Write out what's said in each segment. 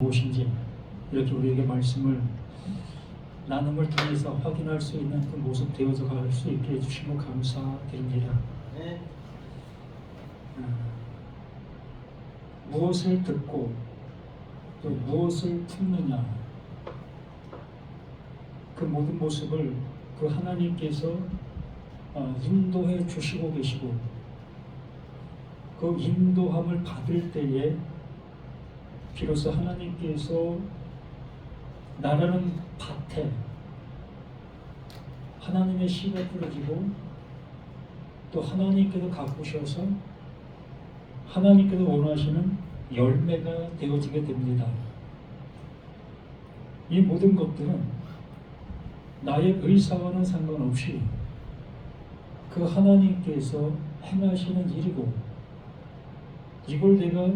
무엇인지 이렇게 우리에게 말씀을 나눔을 통해서 확인할 수 있는 그 모습 되어서 갈 수 있게 해주시면 감사드립니다. 네. 무엇을 듣고 또 무엇을 품느냐, 그 모든 모습을 그 하나님께서 인도해 주시고 계시고, 그 인도함을 받을 때에 비로소 하나님께서 나라는 밭에 하나님의 씨가 뿌려지고 또 하나님께서 가꾸셔서 하나님께서 원하시는 열매가 되어지게 됩니다. 이 모든 것들은 나의 의사와는 상관없이 그 하나님께서 행하시는 일이고, 이걸 내가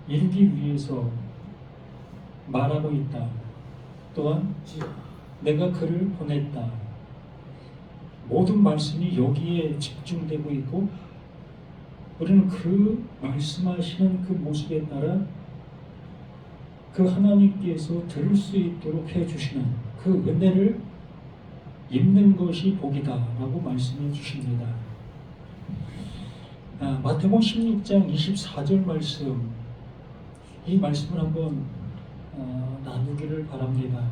이루기 위해서 말하고 있다. 또한 내가 그를 보냈다. 모든 말씀이 여기에 집중되고 있고, 우리는 그 말씀하시는 그 모습에 따라 그 하나님께서 들을 수 있도록 해주시는 그 은혜를 입는 것이 복이다 라고 말씀해 주십니다. 마태복음 16장 24절 말씀, 이 말씀을 한번 나누기를 바랍니다.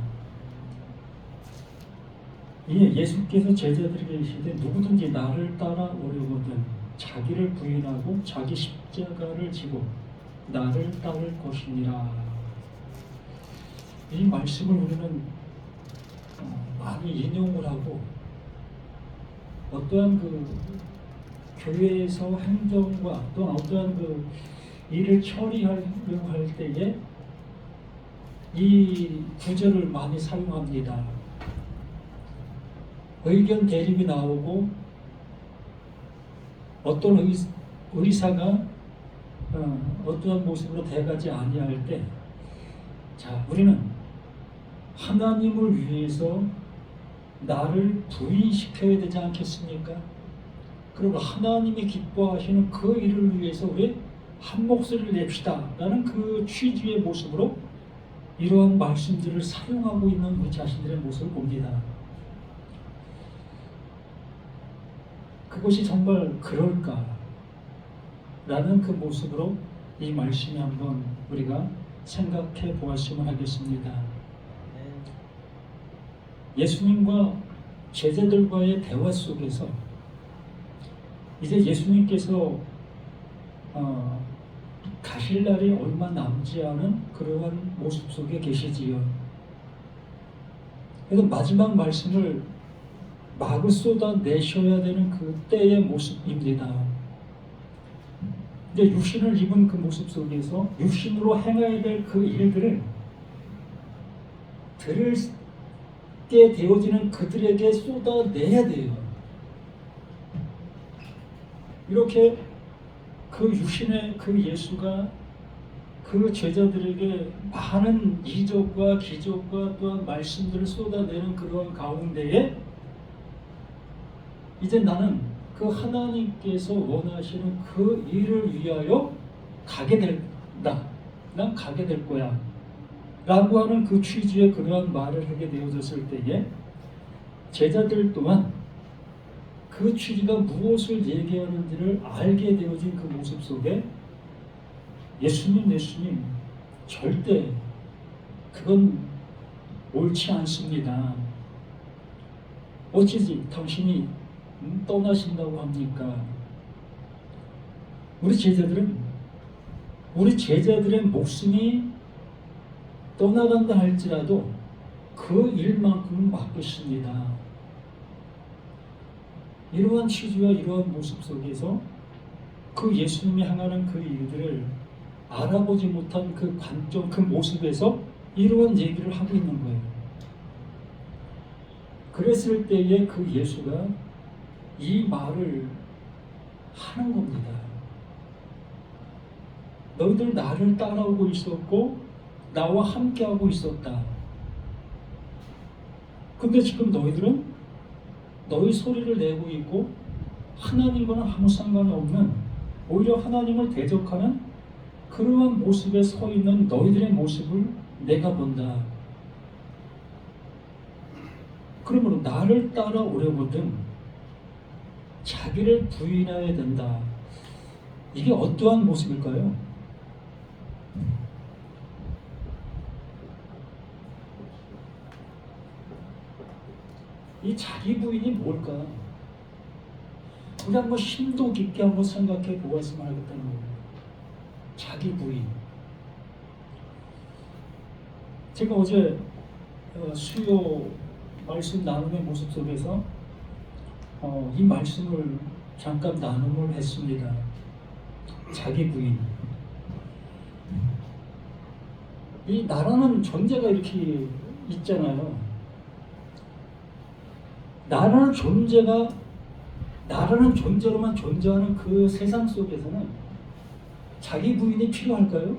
예수께서 제자들에게 이르시되 누구든지 나를 따라오려거든 자기를 부인하고 자기 십자가를 지고 나를 따를 것이니라. 이 말씀을 우리는 많이 인용을 하고, 어떠한 그 교회에서 행정과 또는 어떠한 그 일을 처리하려고 할 때에 이 구절을 많이 사용합니다. 의견 대립이 나오고 어떤 의사가 어떠한 모습으로 돼가지 아니할 때, 자, 우리는 하나님을 위해서 나를 부인시켜야 되지 않겠습니까? 그리고 하나님이 기뻐하시는 그 일을 위해서 우리 한 목소리를 냅시다 라는 그 취지의 모습으로 이러한 말씀들을 사용하고 있는 우리 자신들의 모습을 봅니다. 그것이 정말 그럴까? 라는 그 모습으로 이 말씀에 한번 우리가 생각해 보았으면 하겠습니다. 예수님과 제자들과의 대화 속에서 이제 예수님께서 가실 날이 얼마 남지 않은 그러한 모습 속에 계시지요. 그래서 마지막 말씀을 마구 쏟아내셔야 되는 그때의 모습입니다. 이제 육신을 입은 그 모습 속에서 육신으로 행해야 될 그 일들을 들을 게 되어지는 그들에게 쏟아내야 돼요. 이렇게 그 육신의 그 예수가 그 제자들에게 많은 이적과 기적과 또한 말씀들을 쏟아내는 그런 가운데에 이제 나는 그 하나님께서 원하시는 그 일을 위하여 가게 된다. 난 가게 될 거야. 라고 하는 그 취지의 그러한 말을 하게 되어졌을 때에 제자들 또한 그 취지가 무엇을 얘기하는지를 알게 되어진 그 모습 속에 예수님 절대 그건 옳지 않습니다. 어찌지 당신이 떠나신다고 합니까? 우리 제자들의 목숨이 떠나간다 할지라도 그 일만큼은 맡겼습니다. 이러한 취지와 이러한 모습 속에서 그 예수님이 향하는 그 일들을 알아보지 못한 그 관점, 그 모습에서 이러한 얘기를 하고 있는 거예요. 그랬을 때에 그 예수가 이 말을 하는 겁니다. 너희들 나를 따라오고 있었고 나와 함께하고 있었다. 근데 지금 너희들은 너희 소리를 내고 있고 하나님과는 아무 상관이 없는, 오히려 하나님을 대적하는 그러한 모습에 서 있는 너희들의 모습을 내가 본다. 그러므로 나를 따라오려거든 자기를 부인해야 된다. 이게 어떠한 모습일까요? 이 자기 부인이 뭘까? 우리 한번 심도 깊게 한번 생각해 보았으면 하겠다는 거예요. 자기 부인. 제가 어제 수요 말씀 나눔의 모습 속에서 이 말씀을 잠깐 나눔을 했습니다. 자기 부인. 이 나라는 존재가 이렇게 있잖아요. 나라는 존재로만 존재하는 그 세상 속에서는 자기 부인이 필요할까요?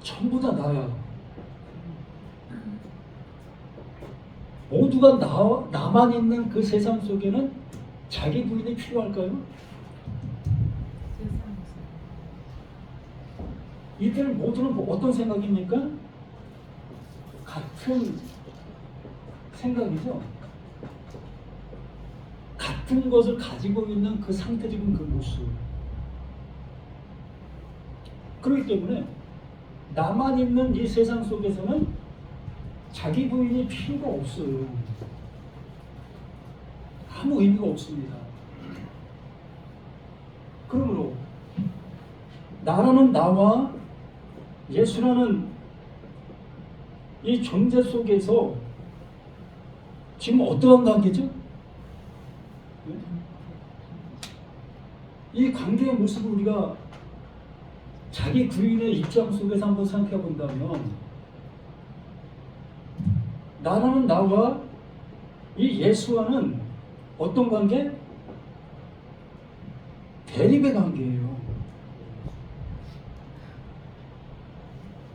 전부 다 나야. 모두가 나만 있는 그 세상 속에는 자기 부인이 필요할까요? 이들 모두는 어떤 생각입니까? 같은 생각이죠. 같은 것을 가지고 있는 그 상태적인 그 모습. 그렇기 때문에 나만 있는 이 세상 속에서는 자기 부인이 필요가 없어요. 아무 의미가 없습니다. 그러므로 나라는 나와 예수라는 이 존재 속에서 지금 어떠한 관계죠? 이 관계의 모습을 우리가 자기 부인의 입장 속에서 한번 생각해 본다면 나라는 나와 이 예수와는 어떤 관계? 대립의 관계예요.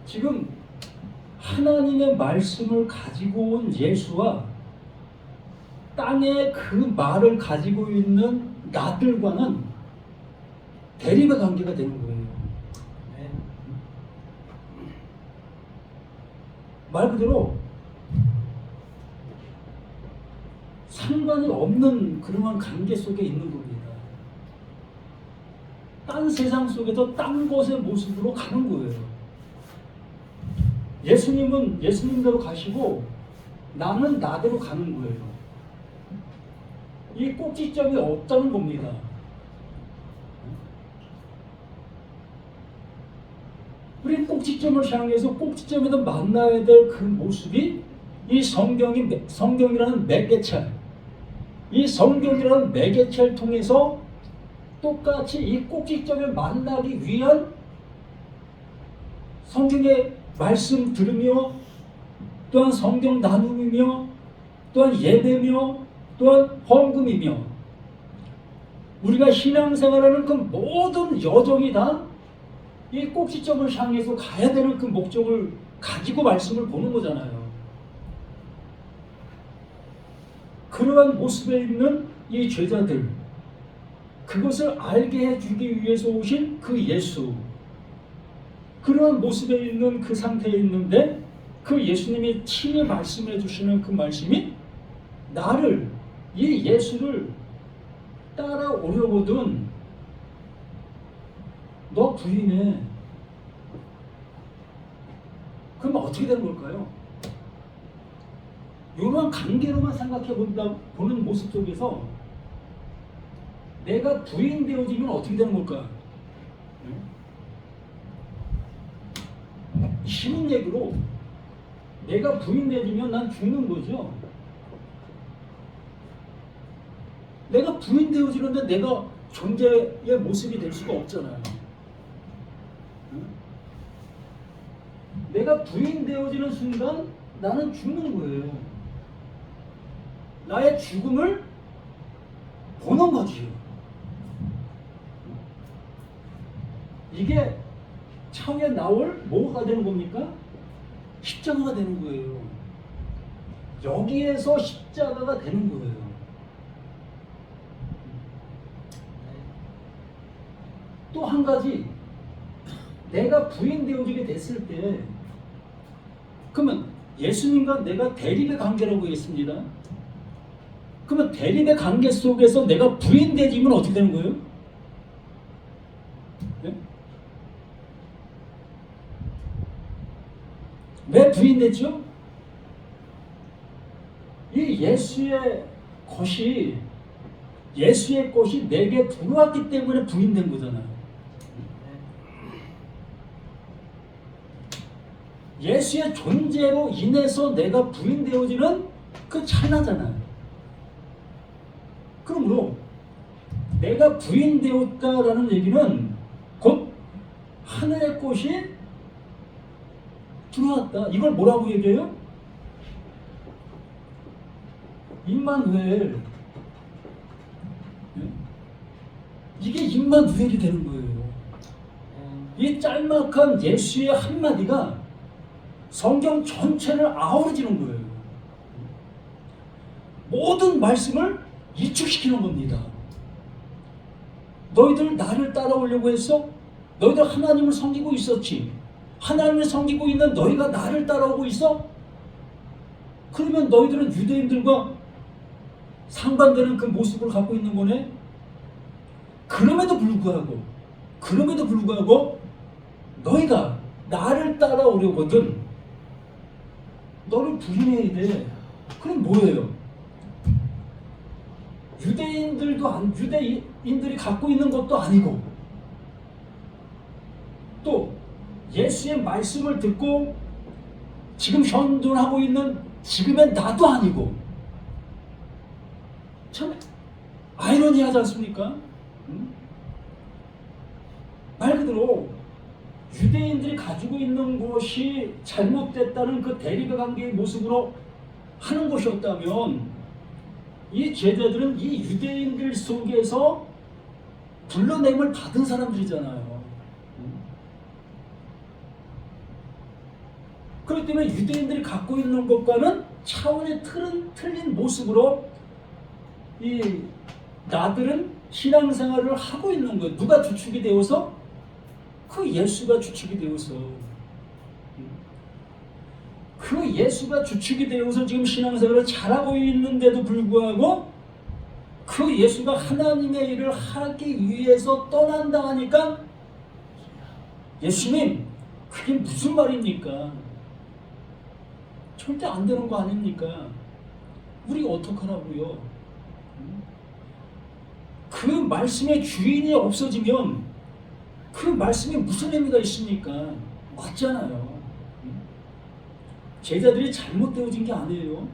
지금 하나님의 말씀을 가지고 온 예수와 땅에 그 말을 가지고 있는 나들과는 대립의 관계가 되는 거예요. 말 그대로 상관이 없는 그러한 관계 속에 있는 겁니다. 딴 세상 속에서 딴 곳의 모습으로 가는 거예요. 예수님은 예수님대로 가시고 나는 나대로 가는 거예요. 이 꼭지점이 없다는 겁니다. 우리 꼭지점을 향해서 꼭지점에서 만나야 될 그 모습이 이 성경이라는 매개체, 이 성경이라는 매개체를 통해서 똑같이 이 꼭지점에 만나기 위한 성경의 말씀 들으며 또한 성경 나눔이며 또한 예배며 또한 헌금이며 우리가 신앙생활하는 그 모든 여정이 다 이 꼭지점을 향해서 가야 되는 그 목적을 가지고 말씀을 보는 거잖아요. 그러한 모습에 있는 이 제자들, 그것을 알게 해주기 위해서 오신 그 예수, 그러한 모습에 있는 그 상태에 있는데 그 예수님이 친히 말씀해 주시는 그 말씀이 나를, 이 예수를 따라오려거든 너 부인해. 그럼 어떻게 되는 걸까요? 이러한 관계로만 생각해 보는 모습 속에서 내가 부인 되어지면 어떻게 되는 걸까? 쉬운 얘기로 내가 부인 되어지면 난 죽는 거죠. 내가 부인 되어지는데 내가 존재의 모습이 될 수가 없잖아요. 내가 부인 되어지는 순간 나는 죽는 거예요. 나의 죽음을 보는 거지요. 이게 창에 나올 뭐가 되는 겁니까? 십자가가 되는 거예요. 여기에서 십자가가 되는 거예요. 또 한 가지 내가 부인되어지게 됐을 때 그러면 예수님과 내가 대립의 관계라고 했습니다. 그러면 대립의 관계 속에서 내가 부인되지면 어떻게 되는 거예요? 네? 왜 부인되죠? 이 예수의 것이 내게 들어왔기 때문에 부인된 거잖아요. 예수의 존재로 인해서 내가 부인되어지는 그 찰나잖아요. 그러므로 내가 부인되었다라는 얘기는 곧 하늘의 꽃이 들어왔다. 이걸 뭐라고 얘기해요? 임마누엘. 이게 임마누엘이 되는 거예요. 이 짤막한 예수의 한마디가 성경 전체를 아우르지는 거예요. 모든 말씀을 이축시키는 겁니다. 너희들 나를 따라오려고 했어? 너희들 하나님을 섬기고 있었지. 하나님을 섬기고 있는 너희가 나를 따라오고 있어? 그러면 너희들은 유대인들과 상반되는 그 모습을 갖고 있는 거네? 그럼에도 불구하고 너희가 나를 따라오려거든 너를 부인해야 돼. 그럼 뭐예요? 유대인들이 갖고 있는 것도 아니고 또 예수의 말씀을 듣고 지금 현존하고 있는 지금의 나도 아니고 참 아이러니하지 않습니까? 말 그대로 유대인들이 가지고 있는 것이 잘못됐다는 그 대립의 관계의 모습으로 하는 것이었다면 이 제자들은 이 유대인들 속에서 불러냄을 받은 사람들이잖아요. 그렇기 때문에 유대인들이 갖고 있는 것과는 차원의 틀린 모습으로 이 나들은 신앙생활을 하고 있는 거예요. 누가 주축이 되어서? 그 예수가 주축이 되어서. 그 예수가 주축이 되어서 지금 신앙생활을 잘하고 있는데도 불구하고 그 예수가 하나님의 일을 하기 위해서 떠난다 하니까 예수님 그게 무슨 말입니까? 절대 안 되는 거 아닙니까? 우리가 어떡하라고요? 그 말씀의 주인이 없어지면 그 말씀에 무슨 의미가 있습니까? 맞잖아요. 제자들이 잘못되어진 게 아니에요.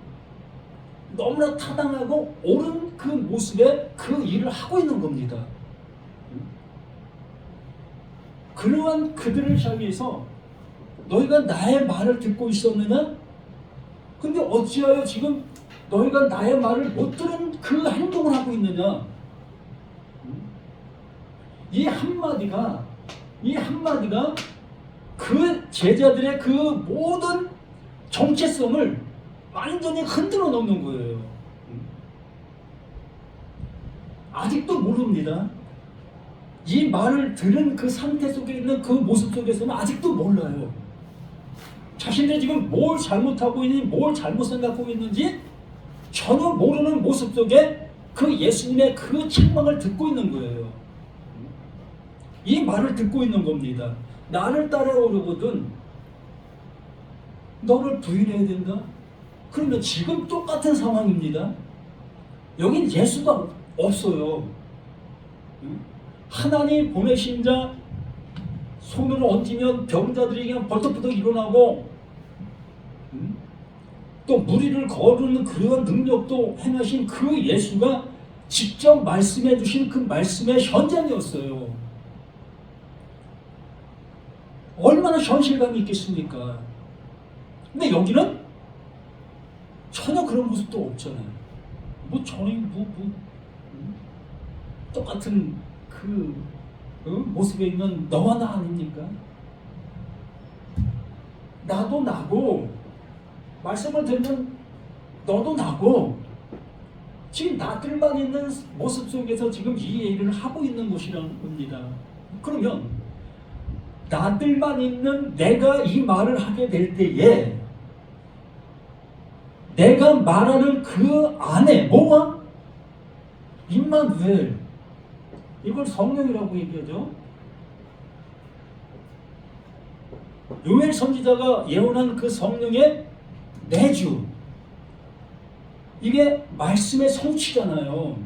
너무나 타당하고 옳은 그 모습에 그 일을 하고 있는 겁니다. 그러한 그들을 향해서 너희가 나의 말을 듣고 있었느냐? 근데 어찌하여 지금 너희가 나의 말을 못 들은 그 행동을 하고 있느냐? 이 한마디가 그 제자들의 그 모든 정체성을 완전히 흔들어 놓는 거예요. 아직도 모릅니다. 이 말을 들은 그 상태 속에 있는 그 모습 속에서는 아직도 몰라요. 자신들이 지금 뭘 잘못하고 있는지, 뭘 잘못 생각하고 있는지 전혀 모르는 모습 속에 그 예수님의 그 책망을 듣고 있는 거예요. 이 말을 듣고 있는 겁니다. 나를 따라오려거든 너를 부인해야 된다? 그러면 지금 똑같은 상황입니다. 여긴 예수가 없어요. 하나님 보내신 자 손을 얹으면 병자들이 그냥 벌떡벌떡 일어나고 또 무리를 거르는 그런 능력도 행하신 그 예수가 직접 말씀해 주신 그 말씀의 현장이었어요. 얼마나 현실감이 있겠습니까? 근데 여기는 전혀 그런 모습도 없잖아요. 똑같은 그 모습에 있는 너와 나 아닙니까? 나도 나고 말씀을 듣는 너도 나고 지금 나들만 있는 모습 속에서 지금 이 일을 하고 있는 것이라는 겁니다. 그러면 나들만 있는 내가 이 말을 하게 될 때에 내가 말하는 그 안에 뭐가? 임마누엘. 이걸 성령이라고 얘기하죠. 요엘 선지자가 예언한 그 성령의 내주, 이게 말씀의 성취잖아요.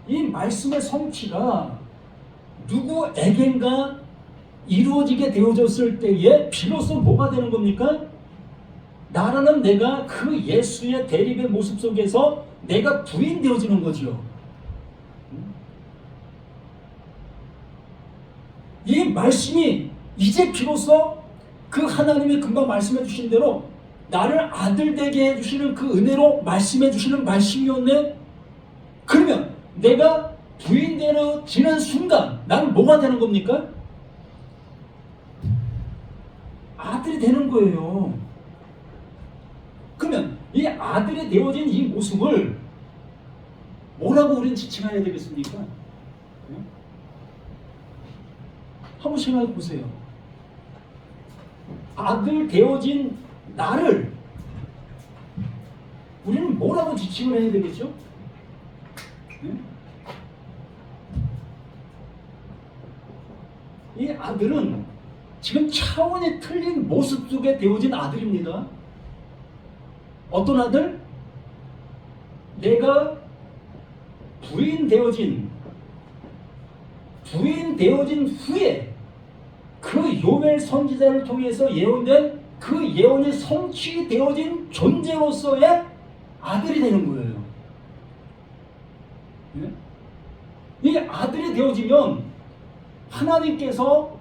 이 말씀의 성취가 누구에겐가 이루어지게 되어졌을 때에 비로소 뭐가 되는 겁니까? 나라는 내가 그 예수의 대립의 모습 속에서 내가 부인되어지는 거죠. 이 말씀이 이제 비로소 그 하나님이 금방 말씀해 주신 대로 나를 아들 되게 해주시는 그 은혜로 말씀해 주시는 말씀이었네. 그러면 내가 부인되어지는 순간 나는 뭐가 되는 겁니까? 아들이 되는 거예요. 그러면 이 아들이 되어진 이 모습을 뭐라고 우리는 지칭해야 되겠습니까? 한번 생각해 보세요. 아들 되어진 나를 우리는 뭐라고 지칭을 해야 되겠죠? 이 아들은 지금 차원이 틀린 모습 속에 되어진 아들입니다. 어떤 아들? 내가 부인되어진 후에 그 요엘 선지자를 통해서 예언된 그 예언이 성취되어진 존재로서의 아들이 되는 거예요. 이 아들이 되어지면 하나님께서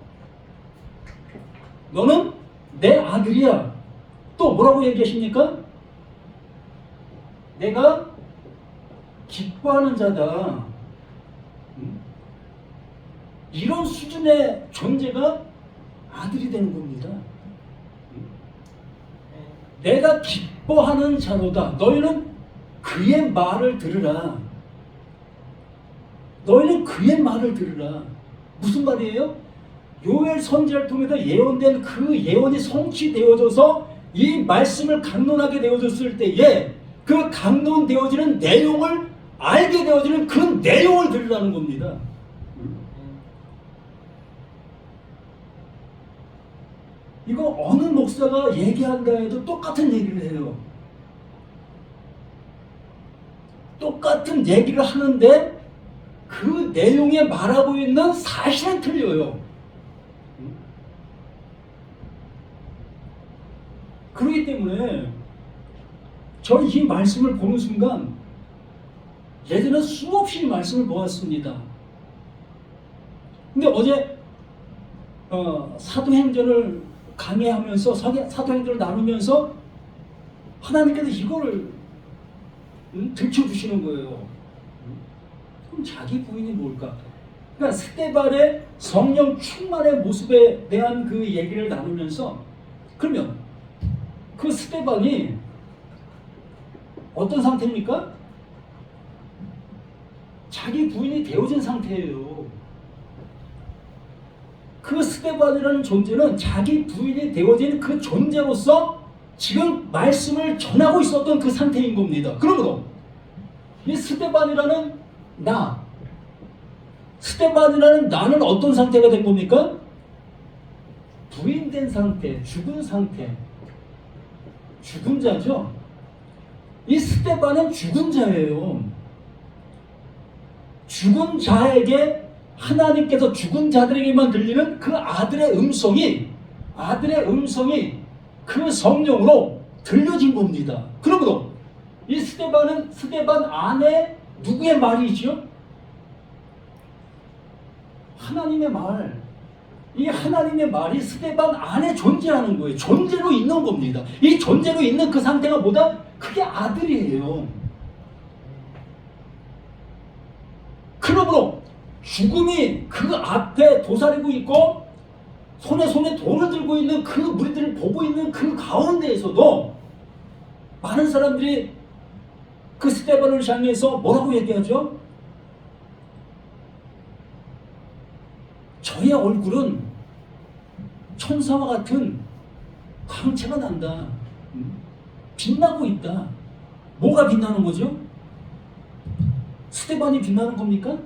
너는 내 아들이야. 또 뭐라고 얘기하십니까? 내가 기뻐하는 자다. 이런 수준의 존재가 아들이 되는 겁니다. 내가 기뻐하는 자로다. 너희는 그의 말을 들으라. 너희는 그의 말을 들으라. 무슨 말이에요? 요엘 선지자를 통해서 예언된 그 예언이 성취되어져서 이 말씀을 강론하게 되어졌을 때에 그 강론되어지는 내용을 알게 되어지는 그 내용을 들으라는 겁니다. 이거 어느 목사가 얘기한다 해도 똑같은 얘기를 해요. 똑같은 얘기를 하는데 그 내용에 말하고 있는 사실은 틀려요. 그렇기 때문에 저는 이 말씀을 보는 순간 예전에 수없이 말씀을 보았습니다. 근데 어제 사도행전을 강의하면서 사도행전을 나누면서 하나님께서 이거를 들춰주시는 거예요. 그럼 자기 부인이 뭘까? 그러니까 스데반의 성령 충만의 모습에 대한 그 얘기를 나누면서 그러면 그 스데반이 어떤 상태입니까? 자기 부인이 되어진 상태예요. 그 스데반이라는 존재는 자기 부인이 되어진 그 존재로서 지금 말씀을 전하고 있었던 그 상태인 겁니다. 그러므로 이 스데반이라는 스데반이라는 나는 어떤 상태가 된 겁니까? 부인된 상태, 죽은 상태, 죽은 자죠. 이 스데반은 죽은 자예요. 죽은 자에게 하나님께서 죽은 자들에게만 들리는 그 아들의 음성이 그 성령으로 들려진 겁니다. 그러므로 이 스데반은 스데반 안에 누구의 말이죠? 하나님의 말. 이 하나님의 말이 스데반 안에 존재하는 거예요. 존재로 있는 겁니다. 이 존재로 있는 그 상태가 뭐다? 그게 아들이에요. 그러므로 죽음이 그 앞에 도사리고 있고 손에 돌을 들고 있는 그 무리들을 보고 있는 그 가운데에서도 많은 사람들이 그 스데반을 향해서 뭐라고 얘기하죠? 저의 얼굴은 천사와 같은 광채가 난다. 빛나고 있다. 뭐가 빛나는 거죠? 스데반이 빛나는 겁니까?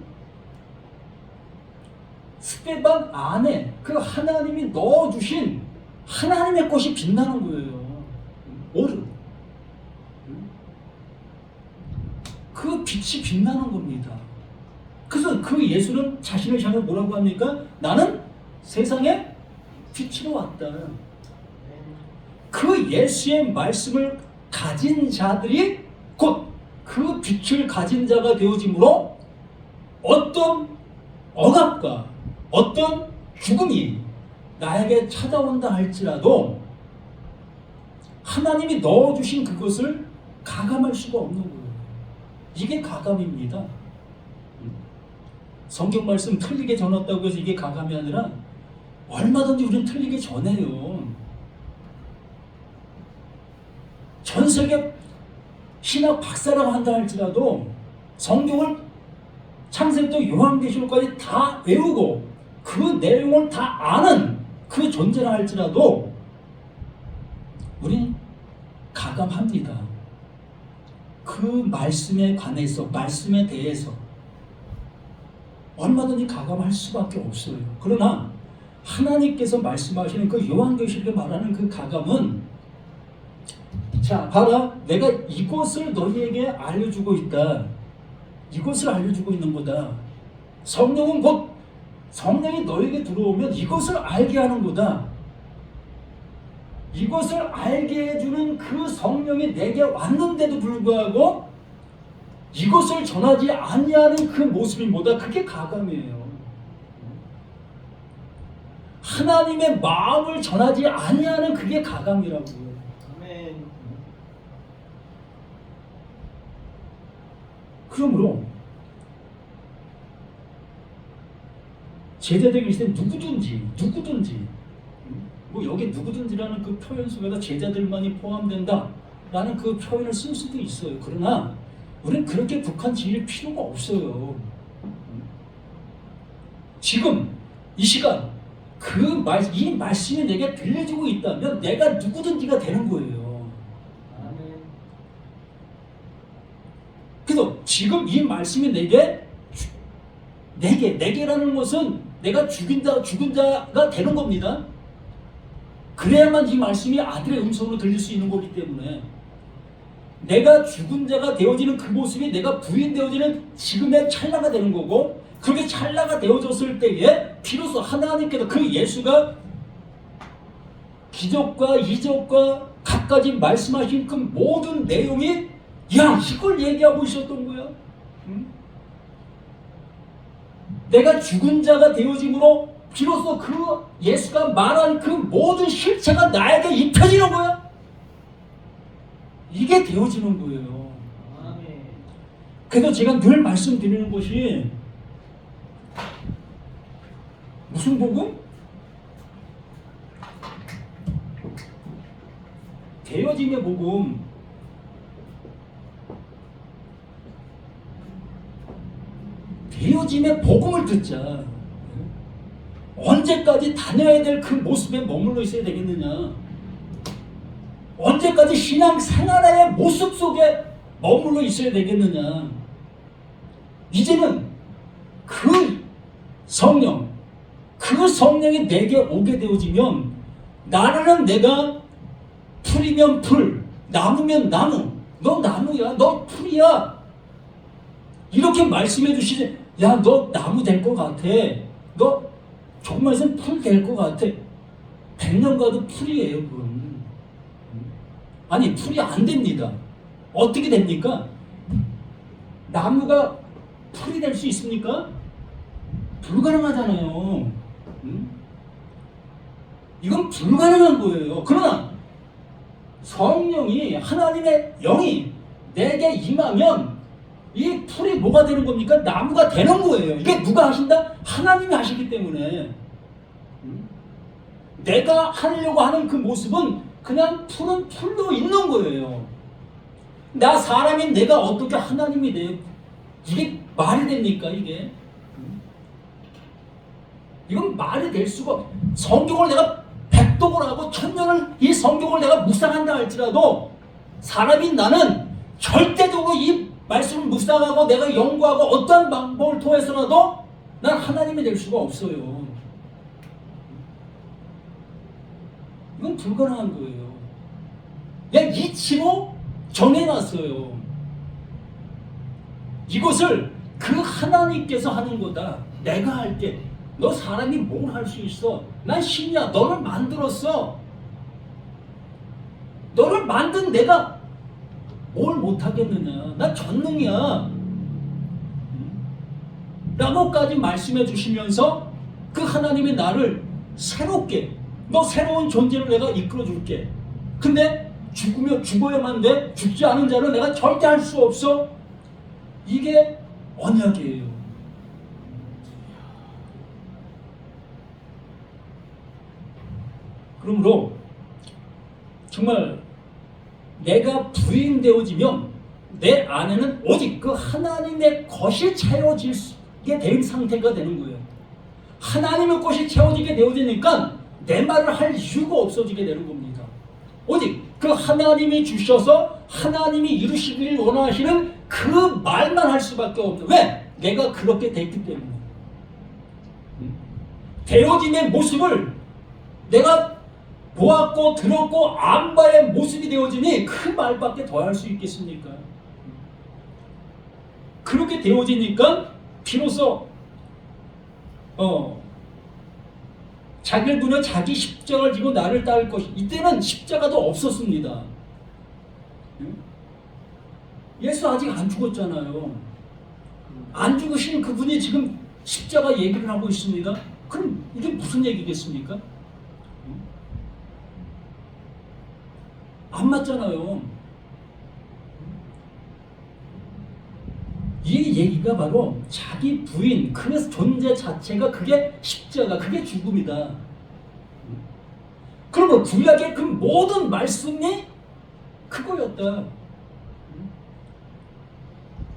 스데반 안에 그 하나님이 넣어주신 하나님의 것이 빛나는 거예요. 오르. 그 빛이 빛나는 겁니다. 그래서 그 예수는 자신을 향해 뭐라고 합니까? 나는 세상에 빛으로 왔다. 그 예수의 말씀을 가진 자들이 곧 그 빛을 가진 자가 되어지므로 어떤 억압과 어떤 죽음이 나에게 찾아온다 할지라도 하나님이 넣어주신 그것을 가감할 수가 없는 거예요. 이게 가감입니다. 성경 말씀 틀리게 전했다고 해서 이게 가감이 아니라 얼마든지 우리는 틀리게 전해요. 전 세계 신학 박사라고 한다 할지라도 성경을 창세부터 요한계시록까지 다 외우고 그 내용을 다 아는 그 존재라 할지라도 우리는 가감합니다. 그 말씀에 관해서, 말씀에 대해서 얼마든지 가감할 수밖에 없어요. 그러나 하나님께서 말씀하시는 그 요한계시록에 말하는 그 가감은 자, 봐라. 내가 이것을 너희에게 알려주고 있다. 이것을 알려주고 있는 거다. 성령은 곧 성령이 너에게 들어오면 이것을 알게 하는 거다. 이것을 알게 해주는 그 성령이 내게 왔는데도 불구하고 이것을 전하지 아니하는 그 모습이 뭐다? 그게 가감이에요. 하나님의 마음을 전하지 아니하는 그게 가감이라고요. 아멘. 그러므로 제자들이 있을 때 누구든지 뭐 여기 누구든지라는 그 표현 속에다 제자들만이 포함된다라는 그 표현을 쓸 수도 있어요. 그러나 우리는 그렇게 북한 지을 필요가 없어요. 지금 이 시간 이 말씀이 내게 들려지고 있다면 내가 누구든지가 되는 거예요. 그래서 지금 이 말씀이 내게라는 것은 내가 죽은 자가 되는 겁니다. 그래야만 이 말씀이 아들의 음성으로 들릴 수 있는 거기 때문에 내가 죽은 자가 되어지는 그 모습이 내가 부인되어지는 지금의 찰나가 되는 거고, 그렇게 찰나가 되어졌을 때에 비로소 하나님께서 그 예수가 기적과 이적과 갖가지 말씀하신 그 모든 내용이 이걸 얘기하고 있었던 거야. 응? 내가 죽은 자가 되어짐으로 비로소 그 예수가 말한 그 모든 실체가 나에게 입혀지는 거야. 이게 되어지는 거예요. 그래서 제가 늘 말씀드리는 것이 무슨 복음? 되어짐의 복음. 되어짐의 복음을 듣자. 언제까지 다녀야 될 그 모습에 머물러 있어야 되겠느냐? 언제까지 신앙 생활의 모습 속에 머물러 있어야 되겠느냐? 이제는 그 성령이 내게 오게 되어지면 나는 내가 풀이면 풀, 나무면 나무, 너 나무야, 너 풀이야. 이렇게 말씀해 주시지. 야, 너 나무 될 것 같아. 너 조금만 있으면 풀 될 것 같아. 100년 가도 풀이에요, 그건. 아니, 풀이 안 됩니다. 어떻게 됩니까? 나무가 풀이 될 수 있습니까? 불가능하잖아요. 이건 불가능한 거예요. 그러나 성령이, 하나님의 영이 내게 임하면 이 풀이 뭐가 되는 겁니까? 나무가 되는 거예요. 이게 누가 하신다? 하나님이 하시기 때문에. 내가 하려고 하는 그 모습은 그냥 풀은 풀로 있는 거예요. 나 사람인 내가 어떻게 하나님이 돼? 이게 말이 됩니까, 이게? 이건 말이 될 수가. 성경을 내가 백독을 하고 1000년을 이 성경을 내가 묵상한다 할지라도 사람인 나는 절대적으로 이 말씀을 묵상하고 내가 연구하고 어떠한 방법을 통해서라도 난 하나님이 될 수가 없어요. 이건 불가능한 거예요. 그냥 이치로 정해놨어요. 이것을 그 하나님께서 하는 거다. 내가 할게. 너 사람이 뭘 할 수 있어? 난 신이야. 너를 만들었어. 너를 만든 내가 뭘 못하겠느냐. 난 전능이야. 라고까지 말씀해 주시면서 그 하나님이 나를 새롭게, 너 새로운 존재를 내가 이끌어 줄게. 근데 죽어야만 돼. 죽지 않은 자는 내가 절대 할 수 없어. 이게 언약이에요. 그러므로 정말 내가 부인되어지면 내 안에는 오직 그 하나님의 것이 채워지게 된 상태가 되는 거예요. 하나님의 것이 채워지게 되어지니까 내 말을 할 이유가 없어지게 되는 겁니다. 오직 그 하나님이 주셔서 하나님이 이루시길 원하시는 그 말만 할 수밖에 없는. 왜? 내가 그렇게 됐기 때문에. 되어짐의 모습을 내가 보았고 들었고 안바의 모습이 되어지니 그 말밖에 더 할 수 있겠습니까? 그렇게 되어지니까 비로소 자기를 두려 자기 십자가를 지고 나를 따를 것이. 이때는 십자가도 없었습니다. 예수 아직 안 죽었잖아요. 안 죽으신 그분이 지금 십자가 얘기를 하고 있습니다. 그럼 이게 무슨 얘기겠습니까? 안 맞잖아요. 이 얘기가 바로 자기 부인, 그 존재 자체가 그게 십자가, 그게 죽음이다. 그러면 구약의 그 모든 말씀이 그거였다.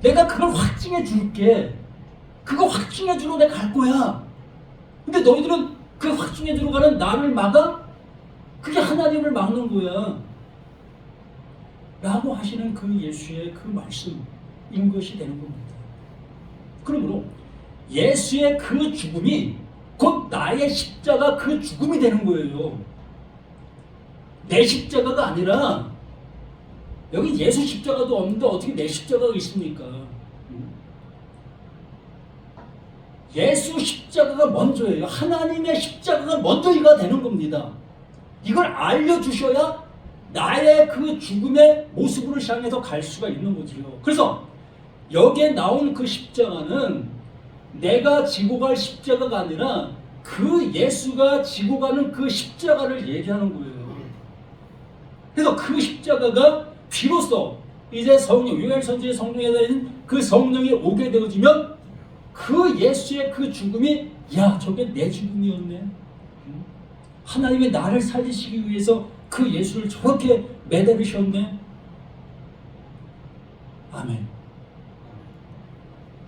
내가 그걸 확증해 줄게. 그거 확증해 주러 내가 갈 거야. 근데 너희들은 그 확증해 주러 가는 나를 막아? 그게 하나님을 막는 거야. 라고 하시는 그 예수의 그 말씀인 것이 되는 겁니다. 그러므로 예수의 그 죽음이 곧 나의 십자가 그 죽음이 되는 거예요. 내 십자가가 아니라, 여기 예수 십자가도 없는데 어떻게 내 십자가가 있습니까? 예수 십자가가 먼저예요. 하나님의 십자가가 먼저가 되는 겁니다. 이걸 알려주셔야 나의 그 죽음의 모습으로 향해서 갈 수가 있는 거지요. 그래서 여기에 나온 그 십자가는 내가 지고 갈 십자가가 아니라 그 예수가 지고 가는 그 십자가를 얘기하는 거예요. 그래서 그 십자가가 비로소 이제 성령, 요엘 선지의 성령에 대한 그 성령이 오게 되어지면 그 예수의 그 죽음이, 야, 저게 내 죽음이었네. 하나님이 나를 살리시기 위해서 그 예수를 저렇게 매달으셨네. 아멘.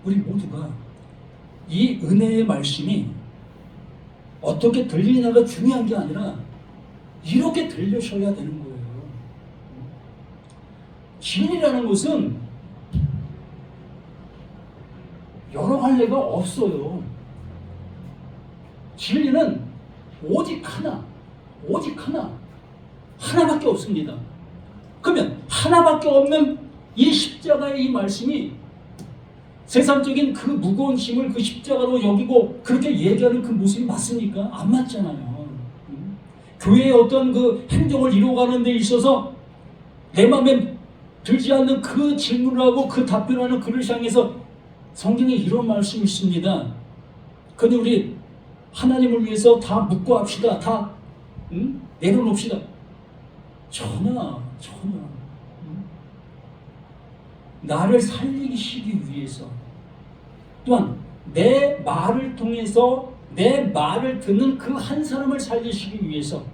우리 모두가 이 은혜의 말씀이 어떻게 들리냐가 중요한 게 아니라 이렇게 들려셔야 되는 거예요. 진리라는 것은 여러 갈래가 없어요. 진리는 오직 하나, 오직 하나밖에 없습니다. 그러면 하나밖에 없는 이 십자가의 이 말씀이 세상적인 그 무거운 짐을 그 십자가로 여기고 그렇게 얘기하는 그 모습이 맞습니까? 안 맞잖아요. 교회의 어떤 그 행정을 이루어가는 데 있어서 내 마음에 들지 않는 그 질문을 하고 그 답변하는 그를 향해서 성경에 이런 말씀이 있습니다. 그런데 우리 하나님을 위해서 다 묻고 합시다. 다 내려놓읍시다. 전혀 나를 살리시기 위해서, 또한 내 말을 통해서 내 말을 듣는 그 한 사람을 살리시기 위해서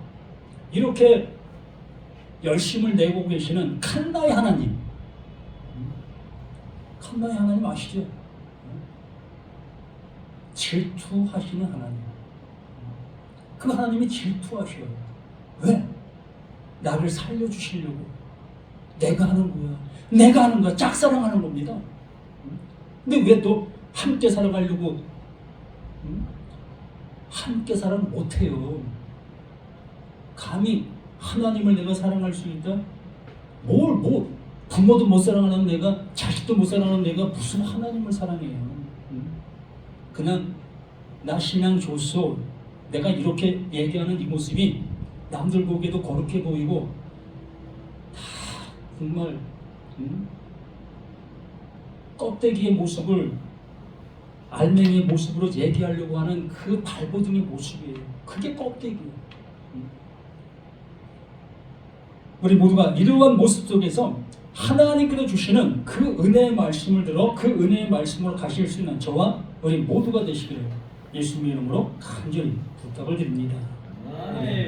이렇게 열심을 내고 계시는 칸나의 하나님. 칸나의 하나님 아시죠? 질투하시는 하나님. 그 하나님이 질투하셔요. 왜? 나를 살려주시려고. 내가 하는 거야. 내가 하는 거야. 짝사랑하는 겁니다. 근데 왜 또 함께 살아가려고 함께 살아 못해요? 감히 하나님을 내가 사랑할 수 있다? 부모도 못 사랑하는 내가, 자식도 못 사랑하는 내가 무슨 하나님을 사랑해요? 그냥 나 신앙 좋소. 내가 이렇게 얘기하는 이 모습이 남들 보기에도 거룩해 보이고 다 정말 껍데기의 모습을 알맹이의 모습으로 얘기하려고 하는 그 발버둥의 모습이에요. 그게 껍데기예요. 우리 모두가 이러한 모습 속에서 하나님께서 주시는 그 은혜의 말씀을 들어 그 은혜의 말씀으로 가실 수 있는 저와 우리 모두가 되시기를 예수님의 이름으로 간절히 부탁을 드립니다. 아멘.